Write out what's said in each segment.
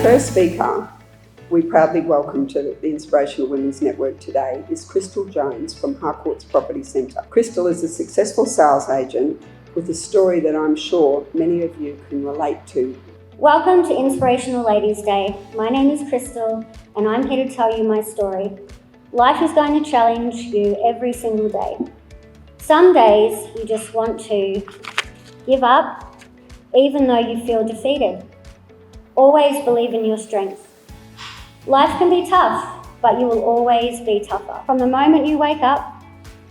first speaker we proudly welcome to the Inspirational Women's Network today is Crystal Jones from Harcourt's Property Centre. Crystal is a successful sales agent with a story that I'm sure many of you can relate to. Welcome to Inspirational Ladies Day. My name is Crystal and I'm here to tell you my story. Life is going to challenge you every single day. Some days you just want to give up even though you feel defeated. Always believe in your strength. Life can be tough, but you will always be tougher. From the moment you wake up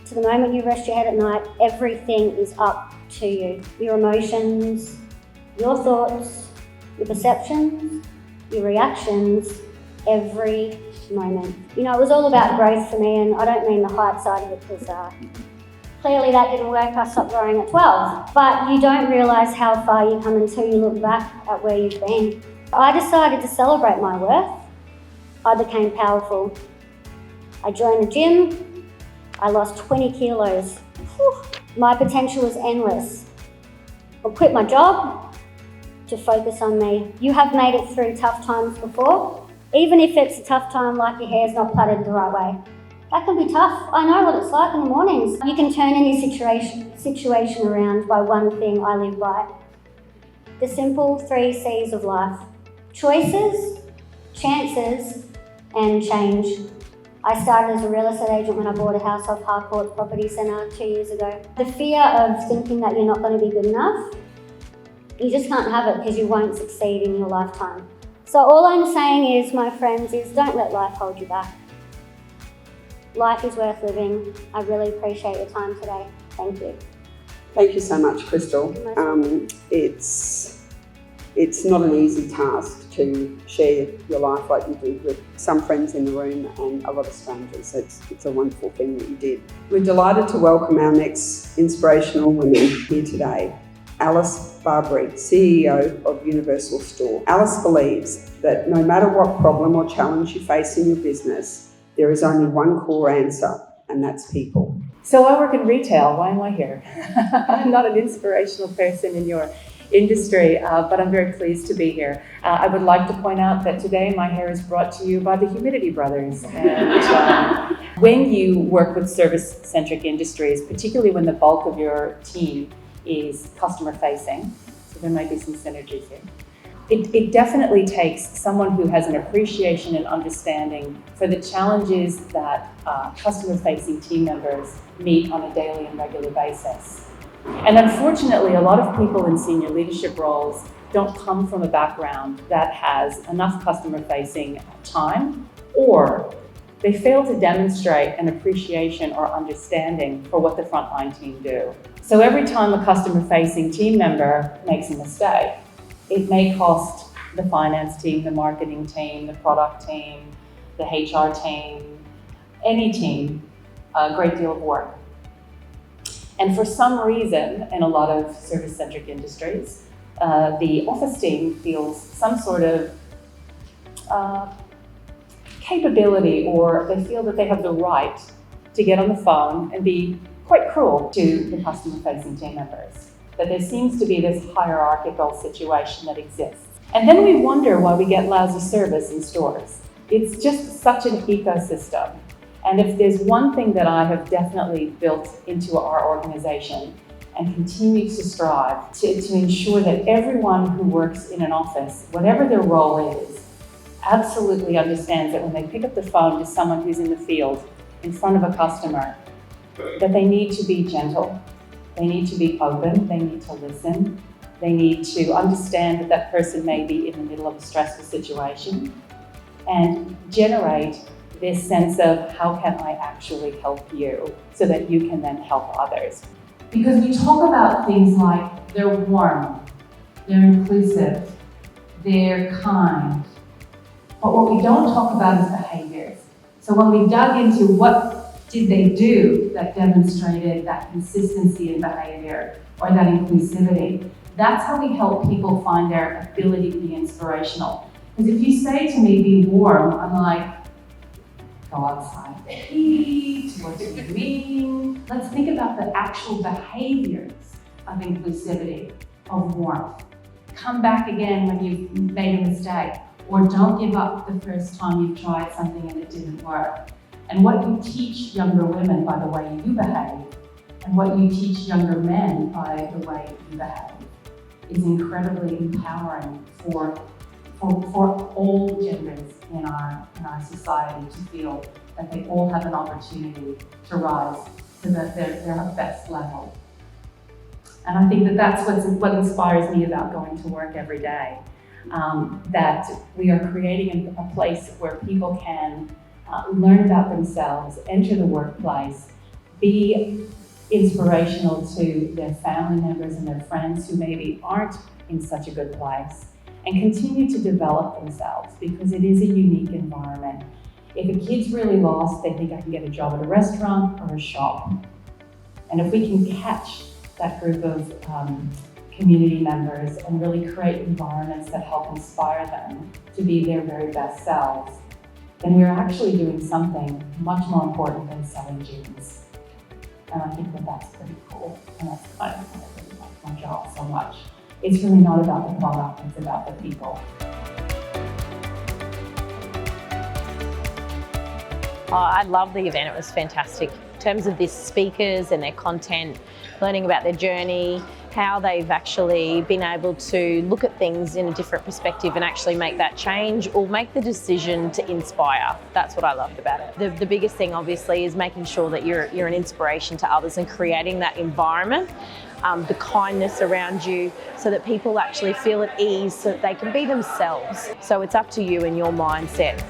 to the moment you rest your head at night, everything is up to you. Your emotions, your thoughts, your perceptions, your reactions, every moment. You know, it was all about growth for me, and I don't mean the height side of it because clearly that didn't work. I stopped growing at 12. But you don't realise how far you come until you look back at where you've been. I decided to celebrate my worth. I became powerful. I joined the gym. I lost 20 kilos. Whew. My potential was endless. I quit my job to focus on me. You have made it through tough times before. Even if it's a tough time like your hair's not plaited the right way. That can be tough. I know what it's like in the mornings. You can turn any situation around by one thing I live by. The simple 3 C's of life. Choices, chances, and change. I started as a real estate agent when I bought a house off Harcourt's Property Centre 2 years ago. The fear of thinking that you're not going to be good enough, you just can't have it because you won't succeed in your lifetime. So all I'm saying is, my friends, is don't let life hold you back. Life is worth living. I really appreciate your time today. Thank you. Thank you so much, Crystal. It's not an easy task to share your life like you did with some friends in the room and a lot of strangers. It's a wonderful thing that you did. We're delighted to welcome our next inspirational women here today. Alice Barbary, CEO of Universal Store. Alice believes that no matter what problem or challenge you face in your business, there is only one core answer, and that's people. So I work in retail. Why am I here? I'm not an inspirational person in your industry, but I'm very pleased to be here. I would like to point out that today my hair is brought to you by the Humidity Brothers. And when you work with service-centric industries, particularly when the bulk of your team is customer-facing, so there might be some synergies here. It definitely takes someone who has an appreciation and understanding for the challenges that customer-facing team members meet on a daily and regular basis. And unfortunately, a lot of people in senior leadership roles don't come from a background that has enough customer-facing time, or they fail to demonstrate an appreciation or understanding for what the frontline team do. So every time a customer-facing team member makes a mistake, it may cost the finance team, the marketing team, the product team, the HR team, any team, a great deal of work. And for some reason, in a lot of service-centric industries, the office team feels some sort of capability, or they feel that they have the right to get on the phone and be quite cruel to the customer-facing team members. That there seems to be this hierarchical situation that exists. And then we wonder why we get lousy service in stores. It's just such an ecosystem. And if there's one thing that I have definitely built into our organization and continue to strive to ensure that everyone who works in an office, whatever their role is, absolutely understands that when they pick up the phone to someone who's in the field in front of a customer, that they need to be gentle, they need to be open, they need to listen, they need to understand that that person may be in the middle of a stressful situation, and generate this sense of how can I actually help you so that you can then help others. Because we talk about things like they're warm, they're inclusive, they're kind, but what we don't talk about is behaviors. So when we dug into what did they do that demonstrated that consistency in behavior or that inclusivity, that's how we help people find their ability to be inspirational. Because if you say to me, be warm, I'm like, go outside to eat, what do you mean? Let's think about the actual behaviors of inclusivity, of warmth. Come back again when you've made a mistake. or don't give up the first time you've tried something and it didn't work. And what you teach younger women by the way you behave, and what you teach younger men by the way you behave, is incredibly empowering for all genders in our society to feel that they all have an opportunity to rise to their best level. And I think that that's what inspires me about going to work every day. That we are creating a place where people can learn about themselves, enter the workplace, be inspirational to their family members and their friends who maybe aren't in such a good place, and continue to develop themselves, because it is a unique environment. If a kid's really lost, they think I can get a job at a restaurant or a shop. And if we can catch that group of community members and really create environments that help inspire them to be their very best selves, then we're actually doing something much more important than selling jeans. And I think that that's pretty cool. And that's kind of why I really like my job so much. It's really not about the product, it's about the people. Oh, I love the event, it was fantastic. In terms of the speakers and their content, learning about their journey, how they've actually been able to look at things in a different perspective and actually make that change or make the decision to inspire. That's what I loved about it. The biggest thing obviously is making sure that you're an inspiration to others and creating that environment, the kindness around you, so that people actually feel at ease, so that they can be themselves. So it's up to you and your mindset.